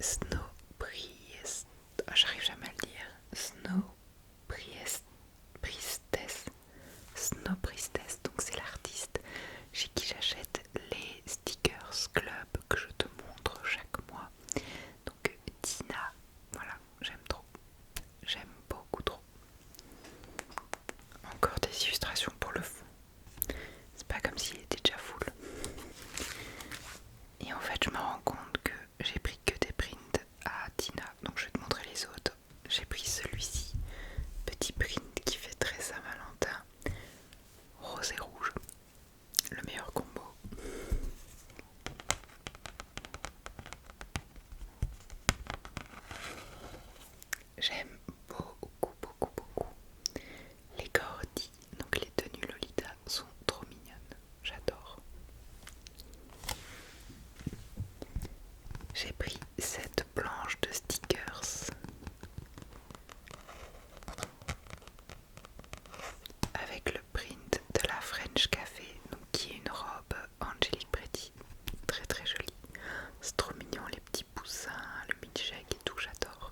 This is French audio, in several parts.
Snow Priest. Oh, j'arrive jamais à le dire. Priestess. Snow Priestess, donc c'est l'artiste chez qui j'achète les stickers club que je te montre chaque mois. Donc Tina, voilà, j'aime trop. J'aime beaucoup trop. Encore des illustrations pour le fond. C'est pas comme s'il était déjà full. Et en fait, je me rends compte que j'ai pris que des prints à Tina. Donc je vais te montrer les autres. J'ai pris celui-ci. Petit print qui fait très Saint-Valentin. Rose et rouge. Le meilleur combo. J'aime beaucoup. Les cordis, donc les tenues Lolita, sont trop mignonnes. J'adore. J'ai pris cette planche de stickers avec le print de la French Café, donc qui est une robe Angelique Pretty, très jolie. C'est trop mignon, les petits poussins, le milkshake et tout, j'adore.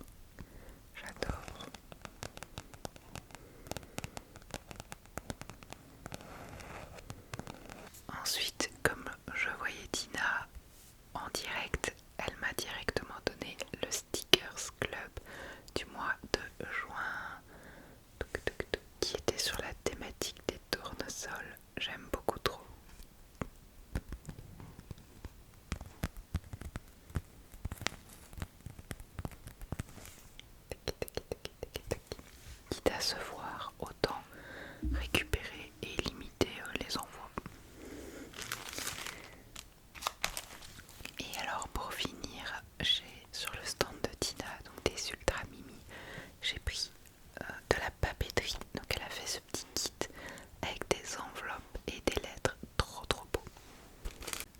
Ensuite, comme je voyais Tina en direct, elle m'a directement donné le Stickers Club du mois de juin qui était sur la thématique des tournesols. J'aime beaucoup trop. Quitte à se voir, autant récupérer et limiter les envois. Et alors pour finir, j'ai sur le stand de Tina, donc des Ultra Mimi, j'ai pris de la papeterie. Donc elle a fait ce petit kit avec des enveloppes et des lettres trop beau.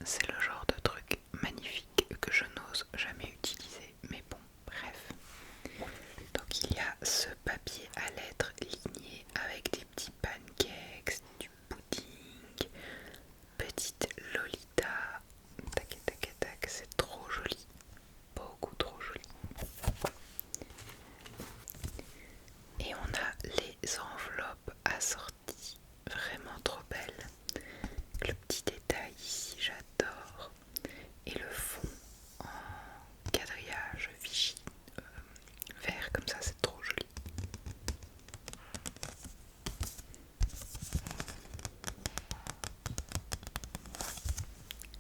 C'est le genre de truc magnifique que je n'ose jamais utiliser, mais bon, bref. Donc il y a ce papier à lettres ligné avec des petits pancakes, du pudding, petite Lolita, tac, c'est trop joli, beaucoup trop joli. Et on a les enveloppes assorties, vraiment trop belles. Le petit détail ici, j'adore. Et le fond en quadrillage Vichy vert comme ça, c'est trop joli.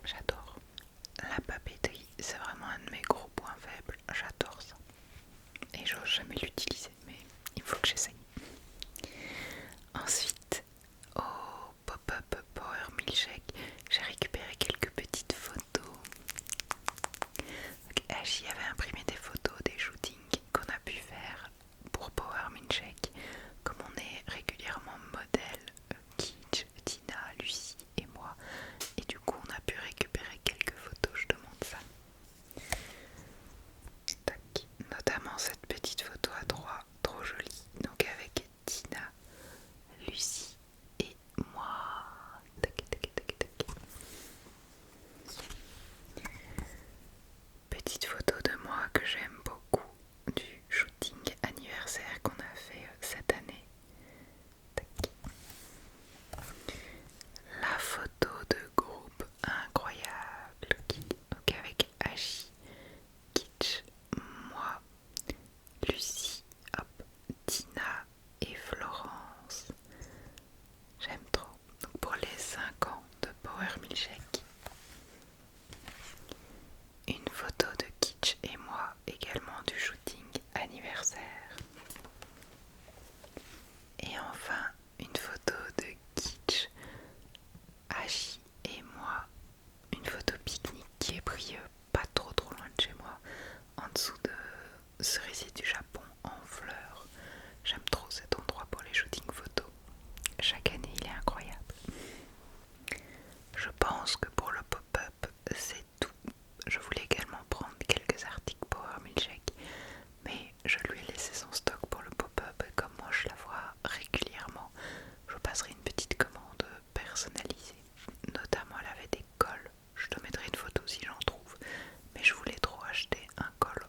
J'adore. La papeterie, c'est vraiment un de mes gros points faibles. J'adore ça. Et j'ose jamais l'utiliser, mais il faut que j'essaye. Ensuite, au pop-up Power Milkshake, j'ai récupéré quelques petites photos. Agi avait imprimé des photos des shootings qu'on a pu faire pour Power Milkshake. Comme on est régulièrement modèle, Kitsch, Tina, Lucie et moi, et du coup on a pu récupérer quelques photos, je te montre ça. Tac. Notamment cette petite photo à droite, trop jolie, donc avec Tina, Lucie et moi. Tac. Petite photo de moi que j'aime beaucoup du shooting anniversaire qu'on a fait cette année. Tac. La photo de groupe incroyable donc avec Agi, Kitsch, moi, Lucie, hop, Tina et Florence. J'aime trop. Donc pour les 5 ans de Power Milkshake. Une photo de Kitsch et moi également du shooting anniversaire. Et enfin une photo de Kitsch, Agi et moi. Une photo pique-nique qui est prise pas trop loin de chez moi, en dessous de cerisier du Japon en fleurs. J'aime trop cet endroit pour les shootings photos. Chaque année il est incroyable. Je pense que pour le pop-up c'est tout. Je voulais également prendre quelques articles Power Milkshake, mais je lui ai laissé son stock pour le pop-up et comme moi je la vois régulièrement, je passerai une petite commande personnalisée. Notamment elle avait des cols, je te mettrai une photo si j'en trouve, mais je voulais trop acheter un col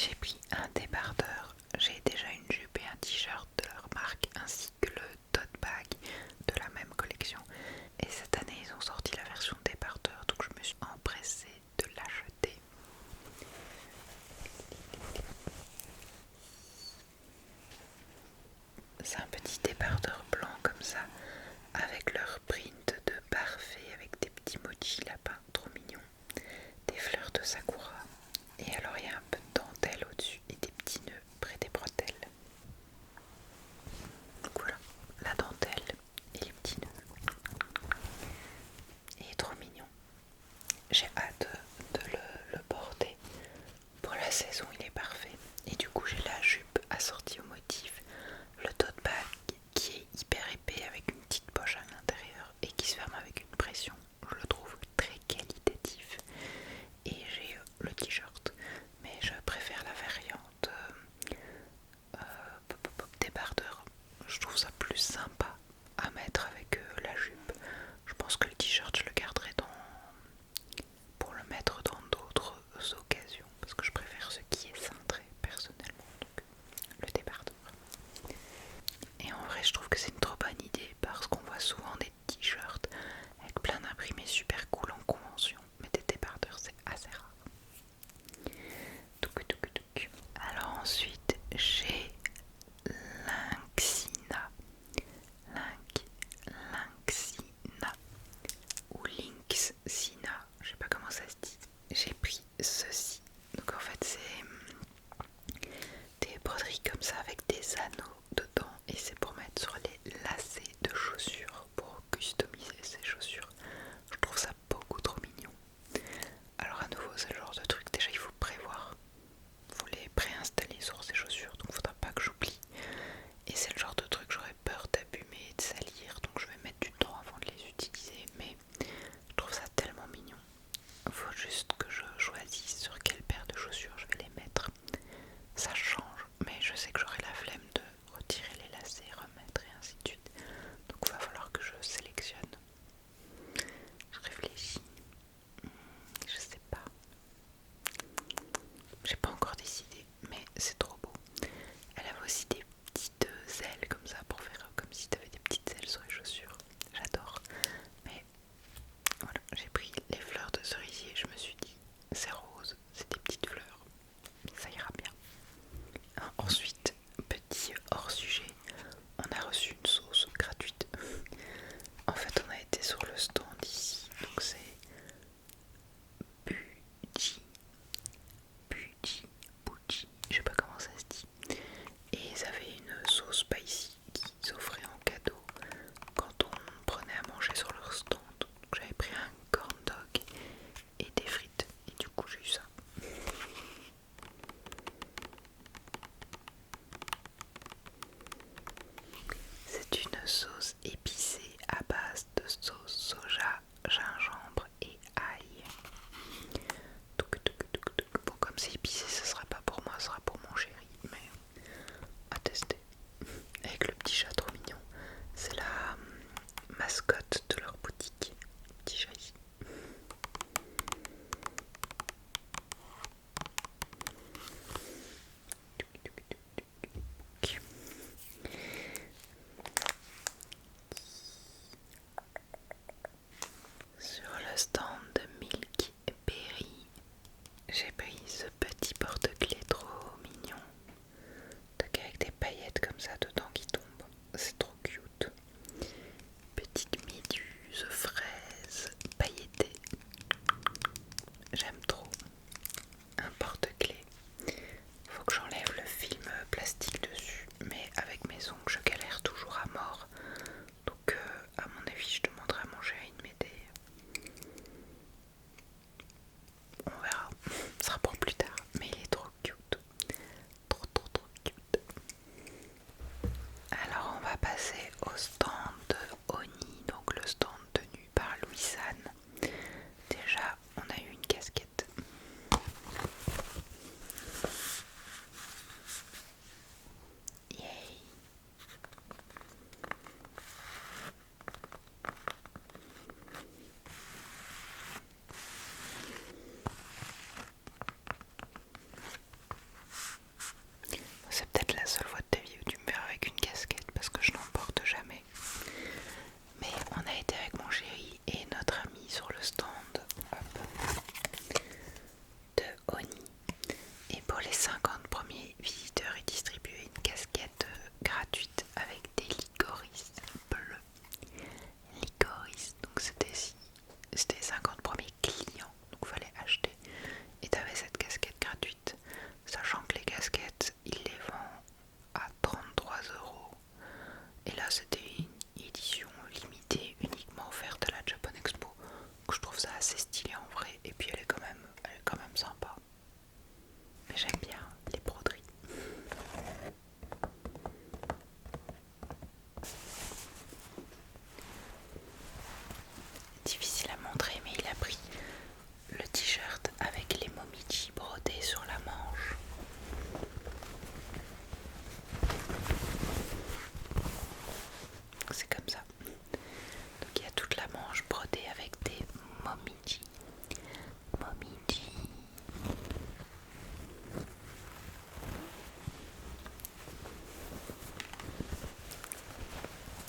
J'ai pris un débardeur, j'ai déjà une jupe et un t-shirt de leur marque ainsi que le tote bag de la même collection. Et cette année ils ont sorti la version débardeur, donc je me suis empressée de l'acheter. C'est un petit débardeur blanc comme ça, avec leur print de parfait, avec des petits mochi lapins, trop mignons, des fleurs de sakura. Et alors il y a un peu de dentelle au-dessus et des petits nœuds près des bretelles. Donc voilà, la dentelle et les petits nœuds. Il est trop mignon. J'ai hâte de le porter. Pour la saison, il est parfait. Et du coup, j'ai la jupe assortie au motif, le tote bag qui est hyper épais avec une petite poche à l'intérieur et qui se ferme avec une pression. Je le trouve très qualitatif. Et j'ai le t-shirt, mais je préfère la variante débardeur. Je trouve ça plus sympa à mettre avec la jupe. Je pense que le t-shirt, je le garderai pour le mettre dans d'autres occasions parce que je préfère ce qui est cintré personnellement, donc le débardeur. Et en vrai je trouve que c'est une trop bonne idée parce qu'on voit souvent des t-shirts avec plein d'imprimés super cool en convention, mais des débardeurs c'est assez rare. Alors ensuite j'ai Lynxina, Lynxina ou Lynxina, je sais pas comment ça se dit. J'ai pris ceci. Donc en fait c'est des broderies comme ça avec des anneaux dedans et c'est pour mettre sur les lacets de chaussures pour customiser ces chaussures. Je trouve ça beaucoup trop mignon. Alors à nouveau c'est le genre de truc, déjà il faut prévoir, faut les préinstaller sur ces chaussures, donc faudra pas que j'oublie. Et c'est le genre de truc j'aurais peur d'abîmer et de salir, donc je vais mettre du temps avant de les utiliser, mais je trouve ça tellement mignon. Faut juste que je choisisse sur quelle paire de chaussures je vais les mettre. Ça change, mais je sais que j'aurai la flemme de retirer les lacets, remettre et ainsi de suite. Donc il va falloir que je sélectionne. Je réfléchis. Je sais pas. J'ai pas encore décidé, mais c'est trop beau. Elle avait aussi des petites ailes comme ça pour faire comme si t'avais des petites ailes sur les chaussures. J'adore. Mais voilà, j'ai pris les fleurs de cerisier. Je me suis dit, c'est rose, c'est des petites fleurs. Ça ira bien. Ensuite, petit hors sujet, on a reçu une sauce gratuite. En fait, on a été sur le stand ici, donc c'est Buji, Buji, je sais pas comment ça se dit. Et ils avaient une sauce spicy qu'ils offraient en cadeau quand on prenait à manger sur leur stand. Donc j'avais pris un corn dog et des frites, et du coup j'ai eu ça. C'est une sauce épicée à base de sauce soja, gingembre et ail. Bon, comme c'est épicé, ce sera pas pour moi, ce sera pour mon chéri, mais à tester. Avec le petit chat trop mignon. C'est la mascotte de leur boutique. Petit chat ici. Sur le stand de Milk Berry, j'ai pris ce petit porte-clés trop mignon. Avec des paillettes comme ça dedans qui tombent. C'est trop cute. Petite méduse fraise pailletée. J'aime trop. Un porte-clés. Faut que j'enlève le film plastique dessus. Mais avec mes ongles, je galère toujours à mort. Donc à mon avis, je demanderai à mon chéri de m'aider. On verra. Ce sera pour Pour les 50 premiers visiteurs, il distribuait une casquette gratuite avec des licorices bleus. Licorice, donc c'était les 50 premiers clients, donc il fallait acheter. Et t'avais cette casquette gratuite, sachant que les casquettes, ils les vendent à 33 €. Et là, c'était une édition limitée, uniquement offerte à la Japan Expo. Donc je trouve ça assez stylé en vrai. Et puis elle est quand même sympa. Mais j'aime bien les broderies. Difficile à montrer, mais il a pris le t-shirt avec les momiji brodés sur la manche. C'est comme ça. Donc il y a toute la manche brodée avec des momiji. Momiji.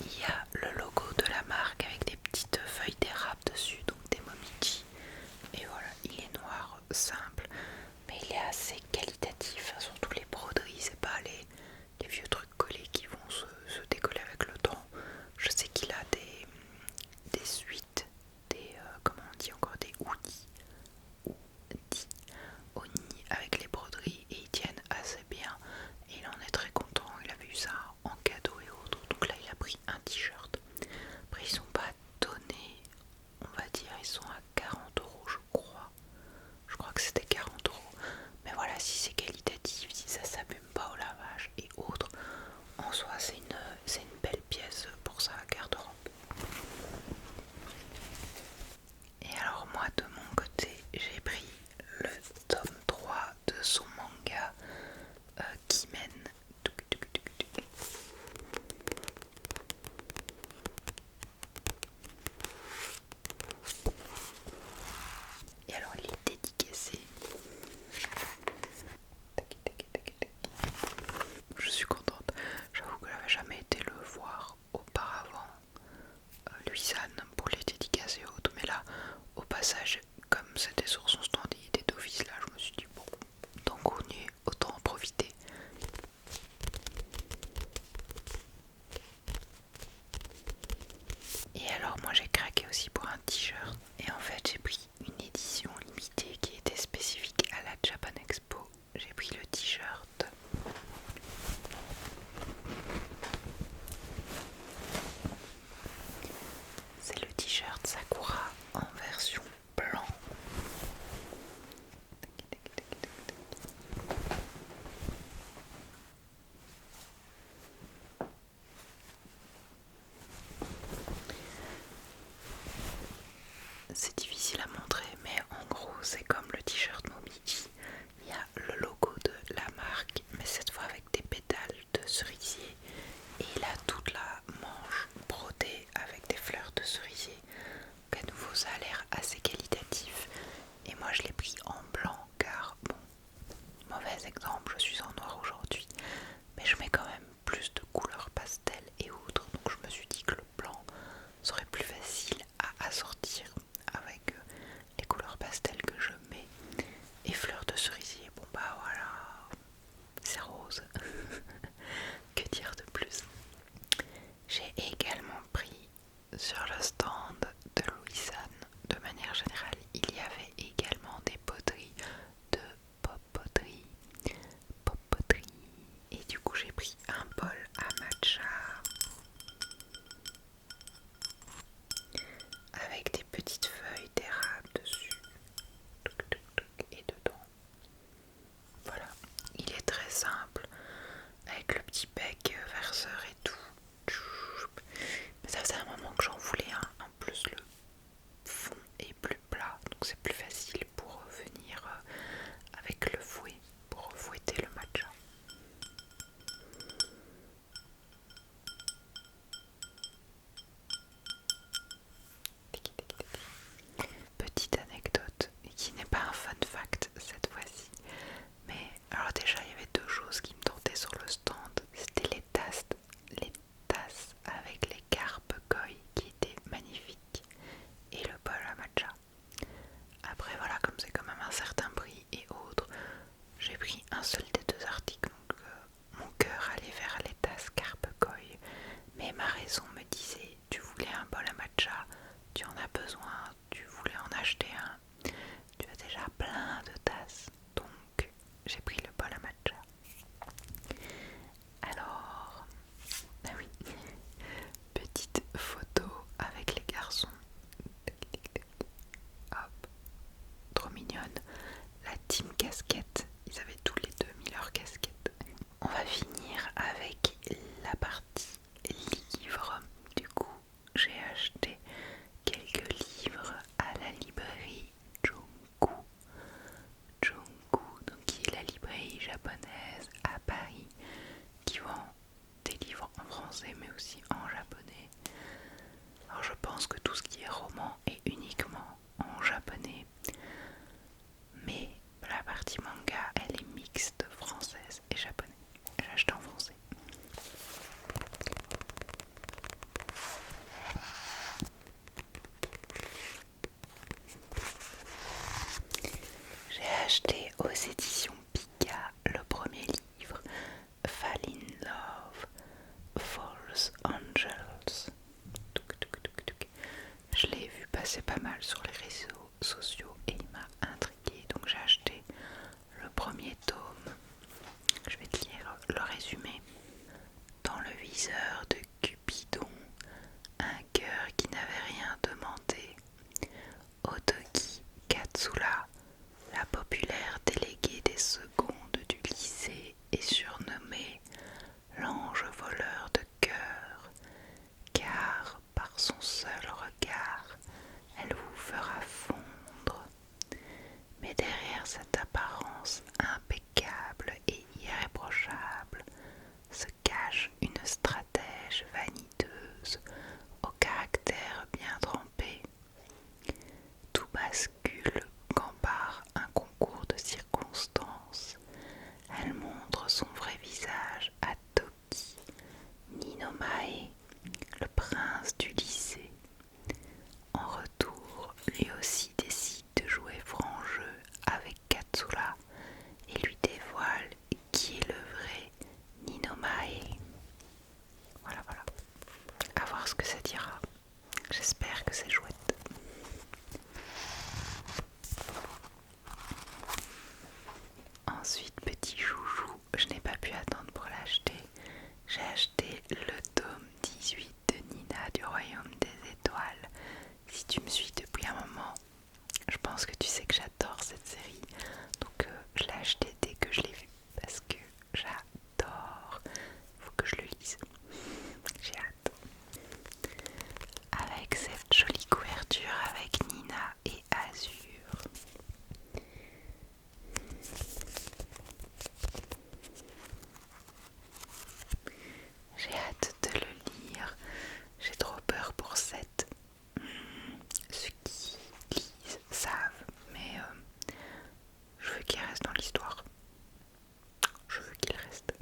Il y a le logo de la marque avec des petites feuilles d'érable dessus, donc des momiji. Et voilà, il est noir, simple, mais il est assez qualitatif, surtout les broderies, c'est pas les vieux trucs collés qui vont se décoller avec le temps. Je sais qu'il a des suites, comment on dit encore, des hoodies avec les broderies et ils tiennent assez bien. Et il en est très content, il avait eu ça en cadeau et autres. Donc là il a pris un t-shirt. Après ils sont pas donnés, on va dire, ils sont à 40 € je crois. Je crois que c'était 40 €. Mais voilà, un seul des deux articles. Donc mon cœur allait vers les tasses Carpe Koi, mais ma raison me disait tu voulais un bol à matcha, tu en as besoin, tu voulais en acheter un, tu as déjà plein de tasses, donc j'ai pris le bol à matcha. Alors, ah oui, petite photo avec les garçons. Hop, trop mignonne. La team casquette, ils avaient tous les deux mis leur casquette. On va finir avec la partie livres. Du coup, j'ai acheté quelques livres à la librairie Junku. Junku, donc qui est la librairie japonaise à Paris, qui vend des livres en français mais aussi en japonais. Alors je pense que tout ce qui est roman est uniquement en japonais, mais la partie manga elle est mixte française et japonais. J'ai acheté en français. J'ai acheté aux éditions Pika le premier livre, Fall in Love, False Angels. Je l'ai vu passer pas mal sur les réseaux sociaux et il m'a intriguée, donc j'ai acheté le premier tome. Je vais te lire le résumé. Dans le viseur de Cupidon, un cœur qui n'avait rien demandé, Otoki Katsura, la populaire déléguée des secondes du lycée, est surnommée l'ange voleur de cœur, car par son seul regard, elle vous fera fondre. Mais derrière cette apparence impeccable et irréprochable se cache une stratège vaniteuse au caractère bien trempé. Tout bascule quand par un concours de circonstances, elle montre son vrai visage à Toki Ninomae, le prince du lycée. En retour, lui aussi décide de jouer franc jeu avec Katsura et lui dévoile qui est le vrai Ninomae. Voilà, voilà. À voir ce que ça dira. J'espère que c'est chouette. Ensuite, petit joujou, je n'ai pas pu attendre pour l'acheter. J'ai acheté le tome 18 de Nina du Royaume des Étoiles. Si tu me suis depuis un moment, je pense que tu sais que j'adore cette série. Donc je l'ai acheté dès que je l'ai vu parce que j'adore. Faut que je le lise. J'ai hâte. Avec cette jolie couverture avec Nina et Azur. J'ai hâte de le lire. J'ai trop peur pour cette. Ceux qui lisent savent, mais je veux qu'il reste dans l'histoire. Je veux qu'il reste.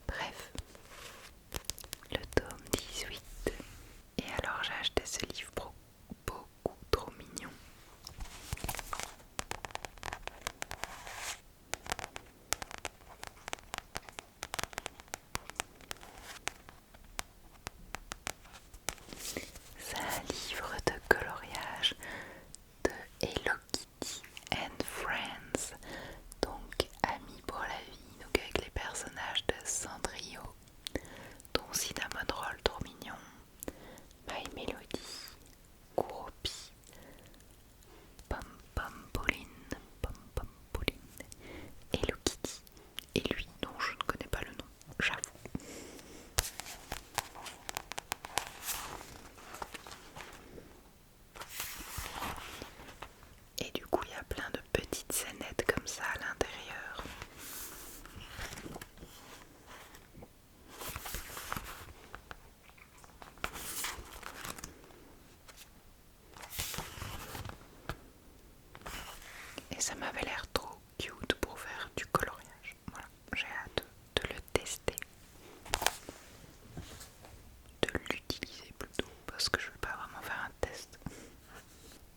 Bref, le tome 18. Et alors j'ai acheté ce livre beaucoup trop mignon. C'est un livre de coloriage de Hello Kitty and Friends, donc amis pour la vie, donc avec les personnages de Cendrillon, dont Cinnamon Roll trop mignon, My Melody, Kuropi, Pom Pom Pauline, Hello Kitty, et lui dont je ne connais pas le nom, j'avoue. Et du coup il y a plein de petites scénettes comme ça à l'intérieur. Et ça m'avait l'air trop cute pour faire du coloriage. Voilà, j'ai hâte de le tester. De l'utiliser plutôt, parce que je ne vais pas vraiment faire un test.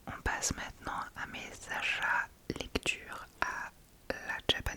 On passe maintenant à mes achats lecture à la Japan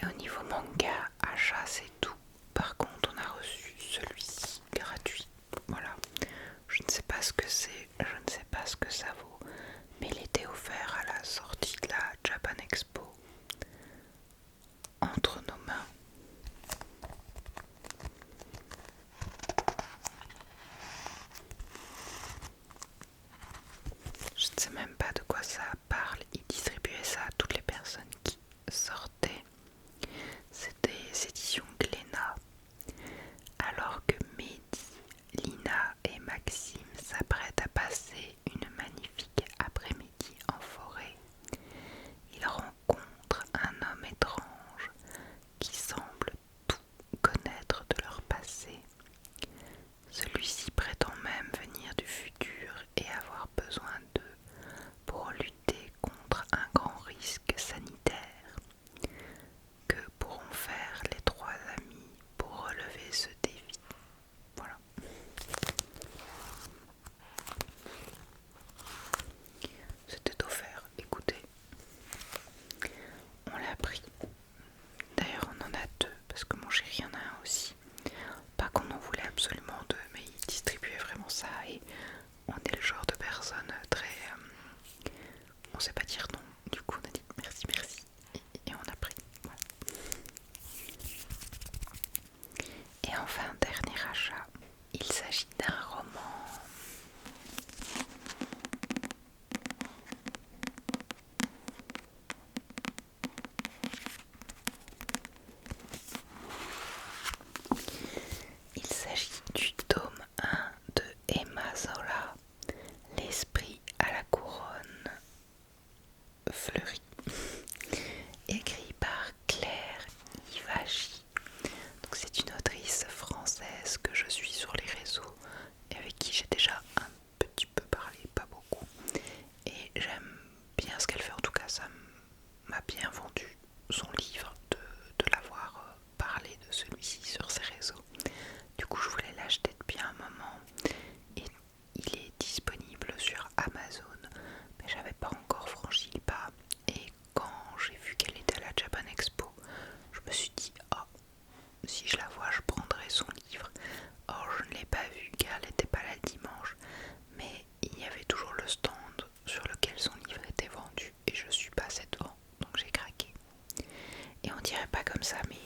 au niveau manga, achat c'est tout. Par contre on a reçu celui-ci gratuit. Voilà. Je ne sais pas ce que c'est, je ne sais pas ce que ça vaut. Mais il était offert à la sortie de la Japan Expo. Entre nos mains. Je ne sais même pas de quoi ça parle. Il distribuait ça à toutes les personnes qui sortaient. C'était des éditions Glénat. Alors que Mehdi, Lina et Maxime s'apprêtent à passer une magnifique après-midi en forêt, ils rencontrent un homme étrange qui semble tout connaître de leur passé. Celui-ci prétend même venir du futur et avoir besoin d'eux pour lutter contre un grand risque sanitaire. Que pourront faire les trois amis pour relever ce défi? Voilà. C'était offert, écoutez. On l'a pris. D'ailleurs on en a deux parce que mon chéri en a un aussi. Pas qu'on en voulait absolument deux, mais il distribuait vraiment ça et on est le genre de personne très... on sait pas dire non. Du coup on a dit merci merci et on a pris. Voilà. Et enfin dernier achat, il s'agit d'un roman. Il s'agit du tome 1 de Emma Zola, L'esprit à la couronne fleurie, écrit par Claire Ivagy. Donc c'est une autrice française que je suis sur les réseaux et avec qui j'ai déjà un petit peu parlé, pas beaucoup. Et j'aime bien ce qu'elle fait, en tout cas ça m'a bien vendu son livre de l'avoir parlé de celui-ci sur ses réseaux. Du coup je voulais l'acheter depuis un moment et il est disponible sur Amazon, mais j'avais pas encore franchi le pas. Et quand j'ai vu qu'elle était à la Japan Expo, je me suis dit oh, si je la vois je prendrai son livre. Or je ne l'ai pas vue car elle n'était pas là le dimanche, mais il y avait toujours le stand sur lequel son livre était vendu et je suis passée devant, donc j'ai craqué. Et on dirait pas comme ça, mais